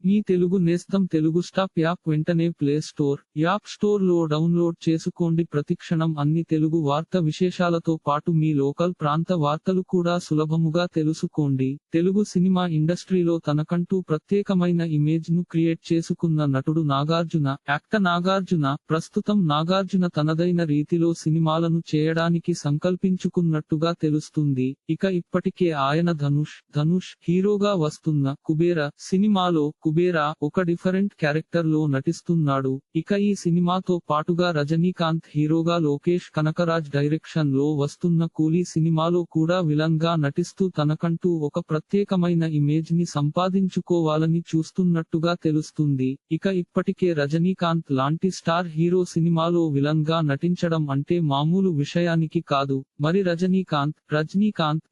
మీ తెలుగు నేస్తం Telugu stop app వెంటనే play store, app store లో డౌన్లోడ్ చేసుకోండి. ప్రతిక్షణం అన్ని తెలుగు వార్త విశేషాలతో పాటు మీ లోకల్ ప్రాంత వార్తలు కూడా సులభముగా తెలుసుకోండి. తెలుగు సినిమా ఇండస్ట్రీలో తనకంటూ ప్రత్యేకమైన ఇమేజ్ ను క్రియేట్ చేసుకున్న నటుడు నాగార్జున. యాక్టర్ నాగార్జున ప్రస్తుతం నాగార్జున తనదైన రీతిలో సినిమాలను చేయడానికి సంకల్పించుకున్నట్టుగా తెలుస్తుంది. ఇక ఇప్పటికే ఆయన ధనుష్ హీరోగా వస్తున్న కుబేర సినిమాలో కుబేరా ఒక డిఫరెంట్ క్యారెక్టర్ లో నటిస్తున్నాడు. ఇక ఈ సినిమాతో పాటుగా రజనీకాంత్ హీరోగా, లోకేష్ కనకరాజ్ డైరెక్షన్ లో వస్తున్న కూలీ సినిమాలో కూడా విలన్ గా నటిస్తూ తనకంటూ ఒక ప్రత్యేకమైన ఇమేజ్ ని సంపాదించుకోవాలని చూస్తున్నట్టుగా తెలుస్తుంది. ఇక ఇప్పటికే రజనీకాంత్ లాంటి స్టార్ హీరో సినిమాలో విలన్ గా నటించడం అంటే మామూలు విషయానికి కాదు. మరి రజనీకాంత్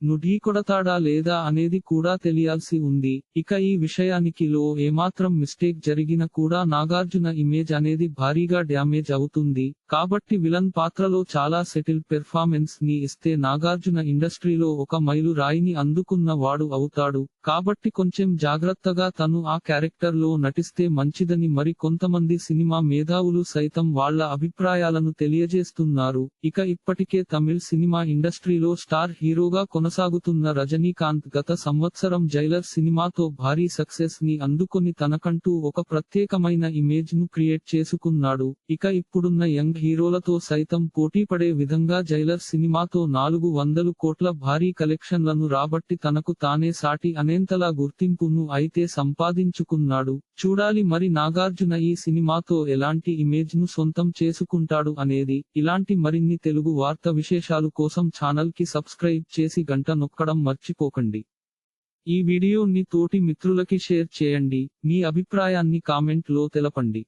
ను ఢీకొడతాడా లేదా అనేది కూడా తెలియాల్సి ఉంది. ఇక ఈ విషయానికి లో ఏమాత్రం మిస్టేక్ జరిగినా కూడా నాగార్జున ఇమేజ్ అనేది భారీగా డ్యామేజ్ అవుతుంది. కాబట్టి విలన్ పాత్రలో చాలా సెటిల్ పెర్ఫార్మెన్స్ ని ఇస్తే నాగార్జున ఇండస్ట్రీలో ఒక మైలు రాయిని అందుకున్న వాడు అవుతాడు. కాబట్టి కొంచెం జాగ్రత్తగా తను ఆ క్యారెక్టర్ లో నటిస్తే మంచిదని మరి కొంతమంది సినిమా మేధావులు సైతం వాళ్ళ అభిప్రాయాలను తెలియజేస్తున్నారు. ఇక ఇప్పటికే తమిళ్ సినిమా ఇండస్ట్రీలో స్టార్ హీరోగా కొనసాగుతున్న రజనీకాంత్ గత సంవత్సరం జైలర్ సినిమాతో భారీ సక్సెస్ ని అందుకొని తనకంటూ ఒక ప్రత్యేకమైన ఇమేజ్ ను క్రియేట్ చేసుకున్నాడు. ఇక ఇప్పుడున్న యంగ్ హీరోలతో సైతం పోటీపడే విధంగా జైలర్ సినిమాతో 400 కోట్ల భారీ కలెక్షన్లను రాబట్టి తనకు తానే సాటి అనేంతలా గుర్తింపును అయితే సంపాదించుకున్నాడు. చూడాలి మరి నాగార్జున ఈ సినిమాతో ఎలాంటి ఇమేజ్ ను సొంతం చేసుకుంటాడు అనేది. ఇలాంటి మరిన్ని తెలుగు వార్త విశేషాలు కోసం ఛానల్ కి సబ్స్క్రైబ్ చేసి గంట నొక్కడం మర్చిపోకండి. ఈ వీడియోని తోటి మిత్రులకి షేర్ చేయండి. మీ అభిప్రాయాన్ని కామెంట్ లో తెలపండి.